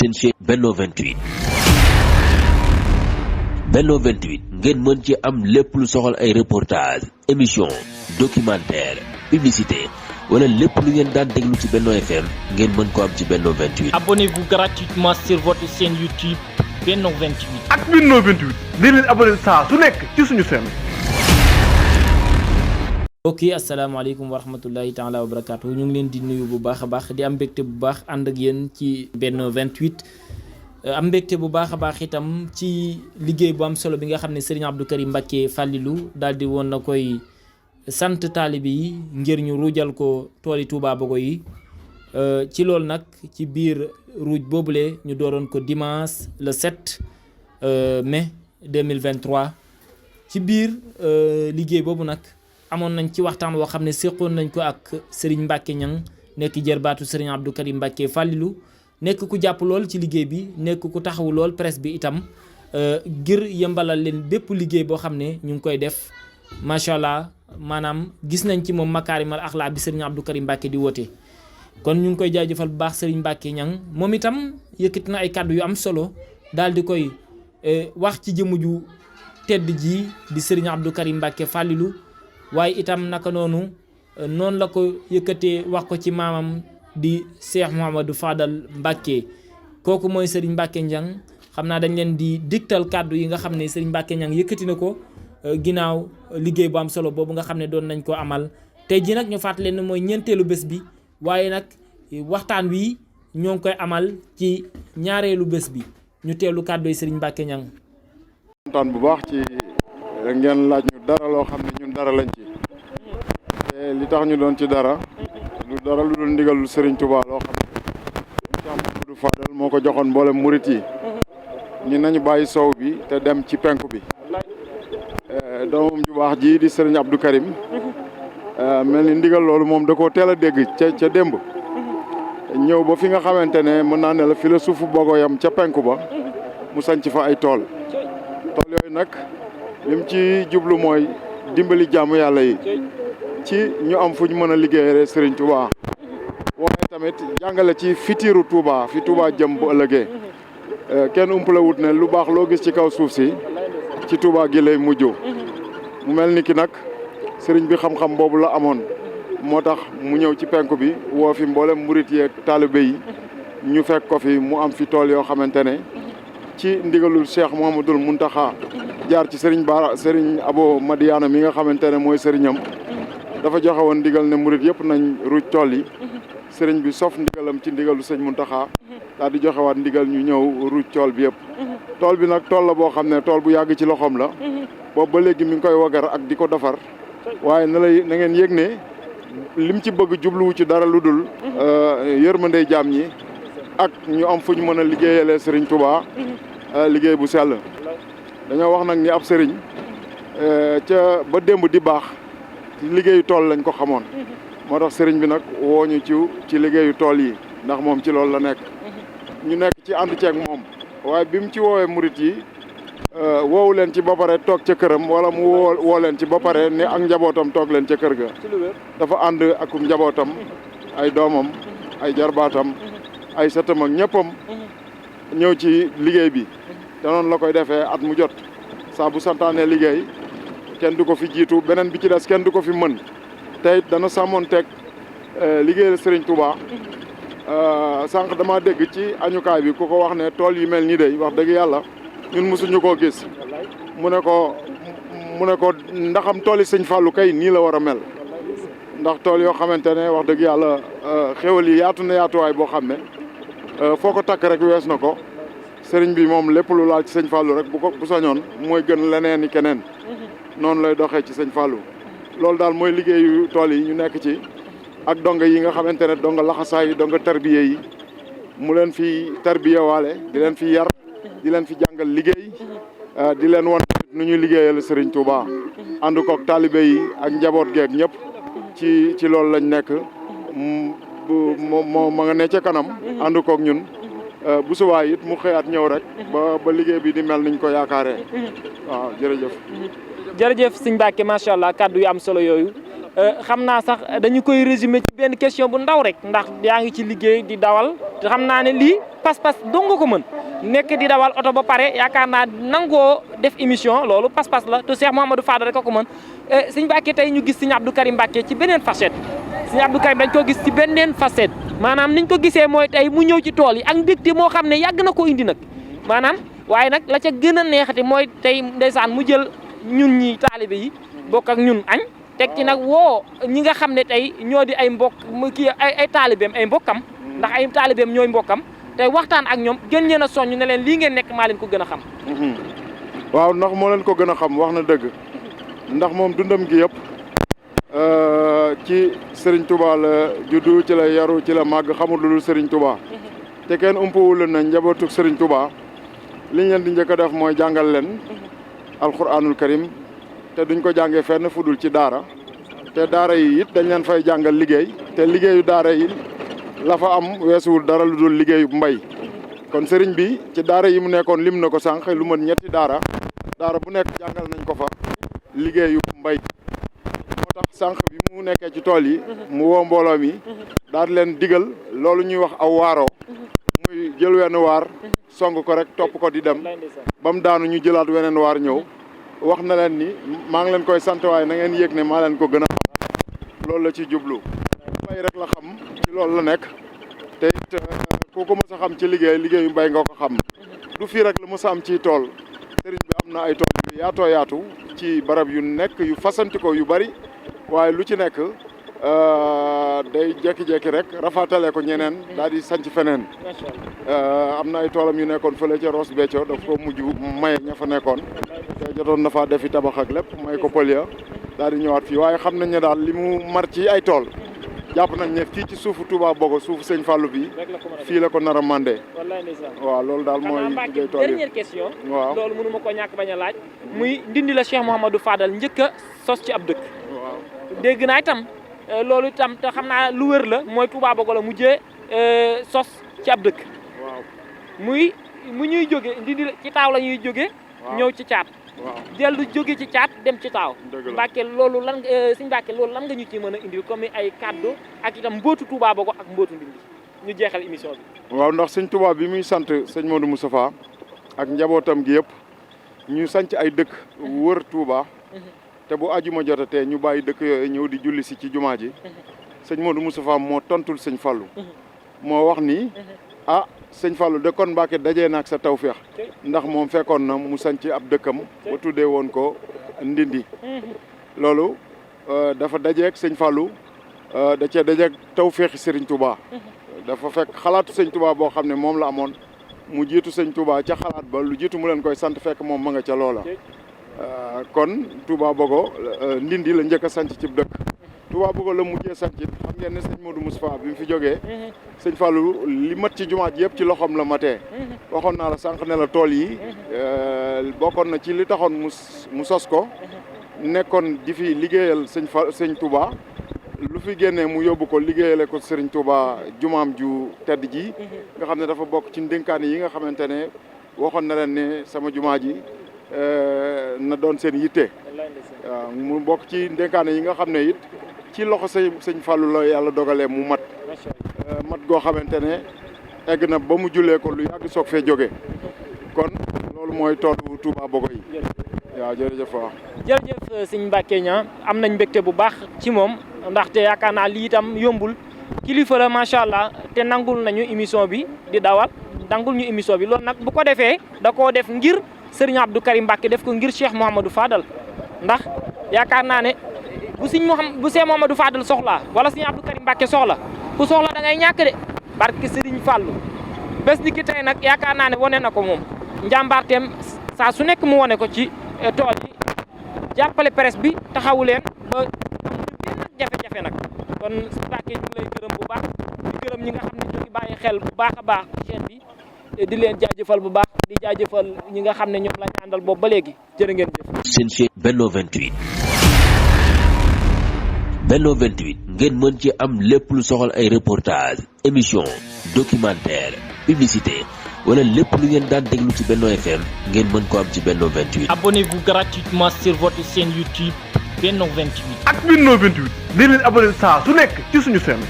seen chaîne Benno 28. Benno 28 ngeen mën ci am lépp lu soxal ay reportage émission documentaire publicité wala lépp lu ngeen daan déglu ci Benno FM ngeen mën ko am ci Benno 28. Abonnez-vous gratuitement sur votre chaîne YouTube Benno 28. ak Benno 28 di leen abonné saa su nekk ci suñu chaîne. mbokk yi asalaamaaleykum wa rahmatullahi taala wa barakaatu ñu ngi leen di nuyu bu baax a baax di am mbégte bu baax ànd ak yéen ci Benno 28 am mbégte bu baax a baax itam ci liggéey bu am solo bi nga xam ne Serigne Abdou Karim Mbacké Fallilou daal di woon na koy sant taalibe yi ngir ñu ruujal ko tooli Touba Bogo yi ci loolu nag ci biir ruuj boobule ñu dooroon ko dimanche le 7 mai 2023 ci biir liggéey boobu nag amoon nañ ci waxtaan woo xam ne séqoon nañ ko ak Serigne Mbacké Niang nekk jërbaatu Serigne Abdou Karim Mbacké Fallilou nekk ku jàpp lool ci liggéey bi nekk ku taxawu lool presse bi itam ngir yembalal leen bépp liggéey boo xam ne ñu ngi koy def macha allah maanaam gis nañ ci moom makaarimal axlaa bi Serigne Abdou Karim Mbacké di woote. kon ñu ngi koy jaajëfal bu baax Serigne Mbacké Niang moom itam yëkkati na ay kàddu yu am solo daal di koy wax ci jëmm ju tedd ji di Serigne Abdou Karim Mbacké Fallilou. waaye itam naka noonu la ko yëkkatee wax ko ci maamam di Cheikh Mouhamadou Fadal Mbacké kooku mooy Serigne Mbacké Niang xam naa dañ leen di digtal kàddu yi nga xam ne Serigne Mbacké Niang yëkkati na ko ginnaaw liggéey bu am solo boobu nga xam ne doon nañ ko amal tey ji nag ñu fàttali leen ne mooy ñeenteelu bés bi waaye nag waxtaan wi ñoo ngi koy amal ci ñaareelu bés bi ñu teelu kàddu yi Serigne Mbacké Niang. kontaan bu baax ci ngeen laaj ñu dara loo xam ne ñun dara lañ ci te li tax ñu doon ci dara lu dara lu dul ndigalul Serigne Touba loo xam ne Cheikh Mouhamadou Fadal moo ko joxoon mboolem murit yi ni nañu bàyyi sow bi te dem ci penku bi doomam ju baax ji di Serigne Abdou Karim mel ni ndigal loolu moom da koo teel a dégg ca démb ñëw ba fi nga xamante ne mën naa ne la fi la suufu Bogo yam ca penku ba mu sanc fa ay tool yooyu nag lim ci jublu mooy dimbali jaamu yàlla yi ci ñu am fu ñu mën a liggéeyee Serigne Touba waaye tamit jàngale ci fitiiru Touba fi Touba jëm bu ëllëgee kenn umpale wut ne lu baax loo gis ci kaw suuf si ci Touba gi lay mujj mu mel ni ki nag Serigne bi xam-xam boobu la amoon moo tax mu ñëw ci penku bi woo fi mboolem murit yeeg taalibe yi ñu fekk ko fi mu am fi tool yoo xamante ne ci ndigalul Cheikh Mouhamadoul Mountakha jaar ci Serigne Abo Madiana mi nga xamante ne mooy sëriñam dafa joxe woon ndigal ne murit yëpp nañ ruuj tool yi Serigne bi sof ndigalam ci ndigalu sëñ Mountakha daal di joxewaat ndigal ñu ñëw ruuj tool bi yëpp. tool bi nag tool la boo xam ne tool bu yàgg ci loxoom la boobu ba léegi mi ngi koy wagar ak di ko defar waaye na ngeen yëg ne lim ci bëgg jubluwu ci dara lu dul yërmandey jaam ñi ak ñu am fu ñu mën a liggéeyalee Serigne Touba liggéey bu sell. dañoo wax nag ni ab sëriñ ca ba démb di baax ci liggéeyu tool lañ ko xamoon moo tax sëriñ bi nag woo ñu ci liggéeyu tool yi ndax moom ci loolu la nekk ñu nekk ci ànd ceeg moom waaye bi mu ci woowee murit yi woowu leen ci ba pare toog ca këram wala mu woo leen ci ba pare ne ak njabootam toog leen ca kër ga dafa ànd ak njabootam ay doomam ay jarbaatam ay sëtam ak ñëppam ñëw ci liggéey bi te noonu la koy defee at mu jot saa bu santaane liggéey kenn du ko fi jiitu beneen bi ci des kenn du ko fi mën te it dana sàmmoon teg liggéeyal Serigne Touba sànq dama dégg ci añukaay bi ku ko wax ne tool yi mel nii de wax dëgg yàlla ñun mosuñu koo gis mu ne ko ndaxam tool yi Sëñ Fallou kay nii la war a mel ndax tool yoo xamante ne wax dëgg yàlla xéwal yi yaatu na yaatuwaay boo xam ne foo ko takk rek wees na ko. sëriñ bi moom lépp lu laal ci sëñ Fallou rek bu sañoon mooy gën leneen i keneen noonu lay doxee ci sëñ Fallou loolu daal mooy liggéeyu tool yi ñu nekk ci ak donga yi nga xamante ne donga laxasaay yi donga tarbiye yi mu leen fi tarbiye waale di leen fi yar di leen fi jàngal liggéey di leen won nu ñuy liggéeyal sëriñ Touba ànd koog taalibe yi ak njaboot geeg ñëpp ci loolu lañ nekk ma nga ne ca kanam ànd koog ñun bu subaa it mu xëyaat ñëw rek ba liggéey bi di mel niñ ko yaakaaree waaw jërëjëf sëñ Mbacké macha allah kàddu yu am solo yooyu xam naa sax dañu koy résumer ci benn question bu ndaw rek ndax yaa ngi ci liggéey di dawal te xam naa ne lii pas-pas dong nga ko mën nekk di dawal oto ba pare yaakaar naa nangoo def émission loolu pas-pas la te Cheikh Mouhamadou Fadal rek a ko mën sëñ Mbacke tey ñu gis sëñ Abdou Karim Mbacke ci beneen facette sëñ Abdou Karim dañ ko gis ci beneen facette maanaam niñ ko gisee mooy tey mu ñëw ci tool yi ak mbégte moo xam ne yàgg na ko indi nag maanaam waaye nag la ca gën a neexati mooy tey ndeysaan mu jël ñun ñi taalibe yi bokk ak ñun añ teg ci nag woo ñi nga xam ne tey ñoo di ay mbokk kii ay taalibeem ay mbokkam ndax ay taalibeem ñooy mbokkam tey waxtaan ak ñoom gën leen a soññ ne leen lii ngeen nekk maa leen ko gën a xam. waaw ndax moo leen ko gën a xam wax na dëgg ndax moom dundam gi yëpp ci Serigne Touba la juddu ci la yaru ci la màgg xamul lu dul Serigne Touba te kenn umpawul na njabootu Serigne Touba liñ leen di njëkk a def mooy jàngal leen alquranul karim te duñ ko jàngee fenn fudul ci daara te daara yi it dañ leen fay jàngal liggéey te liggéeyu daara yi la fa am weesuwul dara lu dul liggéeyu mbay kon sëriñ bi ci daara yi mu nekkoon lim na ko sànq lu mën ñetti daara bu nekk jàngal nañ ko fa liggéeyu mbay moo tax sànq bi mu nekkee ci tool yi mu woo mbooloo mi daal leen digal loolu ñuy wax aw waaroo muy jël wenn waar song ko rek topp ko di dem ba mu daanu ñu jëlaat weneen waar ñëw wax na leen ni maa ngi leen koy sant waaye na ngeen yëg ne maa leen ko gën a xam loolu la ci jublu mbay rek la xam ci loolu la nekk te it ku ko mës a xam ci liggéeyu mbay nga ko xam du fii rek la mës a am ci tool sëriñ bi am na ay tool yu yaatoo yaatu ci barab yu nekk yu fasanti ko yu bari waaye lu ci nekk day jékki-jékki rek rafatale ko ñeneen daal di sanc feneen am na ay toolam yu nekkoon fële ca Ross Béthio daf ko mujj maye ña fa nekkoon te jotoon na faa defi tabax ak lépp may ko pël ya daal di ñëwaat fii waaye xam nañ ne daal li mu mar ci ay tool jàpp nañ ne fii ci suufu Touba Bogo suufu sëñ Fallou bi fii la ko nar a mandé waaw loolu daal mooy liggéey tool yi dernière question waaw loolu mënu ma ko ñàkk bañ a laaj muy Ndindi la Cheikh Mouhamadou Fadal njëkk a sos ci ab dëkk dégg naa itam loolu itam te xam naa lu wër la mooy Touba Bogo la mujjee sos ci ab dëkk mu ñuy jóge Ndindi ci taaw la ñuy jóge ñëw ci caat dellu jóge ci caat dem ci taaw Mbàkke loolu lan Sëñ Mbàkke loolu lan nga ñu ci mën a indil comme ay kaddu ak itam mbootu Touba Bogo ak mbootu Ndindi ñu jeexal émission bi waaw ndax sëñ Touba bi muy sant sëñ Modou Moustapha ak njabootam gi yëpp ñu sanc ay dëkk wër Touba te bu ajuma jotatee ñu bàyyi dëkk yooyu ñëw di julli si ci jumaa ji sëñ Modou Moustapha moo tontul sëñ Fallou moo wax ni sëñ Fallou de kon Mbàkke dajee naag sa tawféex ndax moom fekkoon na mu sanc ab dëkkam ba tuddee woon ko Ndindi loolu dafa dajeeg sëñ Fallou da cee dajeeg tawféexi Serigne Touba dafa fekk xalaatu sëñ Touba boo xam ne moom la amoon mu jiitu sëñ Touba ca xalaat ba lu jiitu mu leen koy sant fekk moom ma nga ca loola kon Touba Bogo Ndindi la njëkk a sanc ci dëkk Touba Bogo la mujjee sanc xam ngeen ne sëñ Modou Moustapha bi mu fi jógee sëñ Fallou li mat ci jumaa ji yëpp ci loxoom la matee waxoon naa la sànq ne la tool yi bokkoon na ci li taxoon mu sos ko nekkoon di fi liggéeyal sëñ Touba lu fi génnee mu yóbbu ko liggéeyale ko Serigne Touba jumaam ju tedd ji nga xam ne dafa bokk ci ndénkaane yi nga xamante ne waxoon na leen ne sama jumaa ji na doon seen yitte waaw mu bokk ci ndénkaane yi nga xam ne it ci loxo sëñ Fallou la yàlla dogalee mu mat goo xamante ne egg na ba mu jullee ko lu yàgg soog fee jóge kon loolu mooy toolu Touba Bogo yi waaw jërëjëf waaw jërëjëf sëñ Mbacke Niang am nañ mbégte bu baax ci moom ndaxte yaakaar naa lii itam yombul kilifa la macha allah te nangul nañu émission bi di dawal nangul ñu émission bi loolu nag bu ko defee da koo def ngir Serigne Abdou Karim Mbacke def ko ngir Cheikh Mouhamadou Fadal ndax yaakaar naa ne bu Cheikh Mouhamadou Fadal soxlaa wala Serigne Abdou Karim Mbacke soxla ku soxla da ngay ñàkk de barke Serigne Fallou bés ni ki tey nag yaakaar naa ne wane na ko moom njàmbaarteem saa su nekk mu wane ko ci tool yi jàppale presse bi taxawu leen ba amuñu benn jafe-jafe nag kon Mbacke ñu ngi lay gërëm bu baax di gërëm ñi nga xam ne ñu ngi bàyyi xel bu baax a baax chaîne bi di leen jaajëfal bu baax di jaajëfal ñi nga xam ne ñoom la ñu àndal boobu ba léegi jërë ngeen jëf. seen chaîne Benno 28 Benno 28 ngeen mën ci am lépp lu soxal ay reportage émission documentaire publicité wala lépp lu ngeen daan déglu ci Benno FM ngeen mën ko am ci Benno 28. Abonnez-vous gratuitement sur votre chaîne YouTube Benno 28. ak Benno 28 di leen abonné saa su nekk ci suñu chaîne.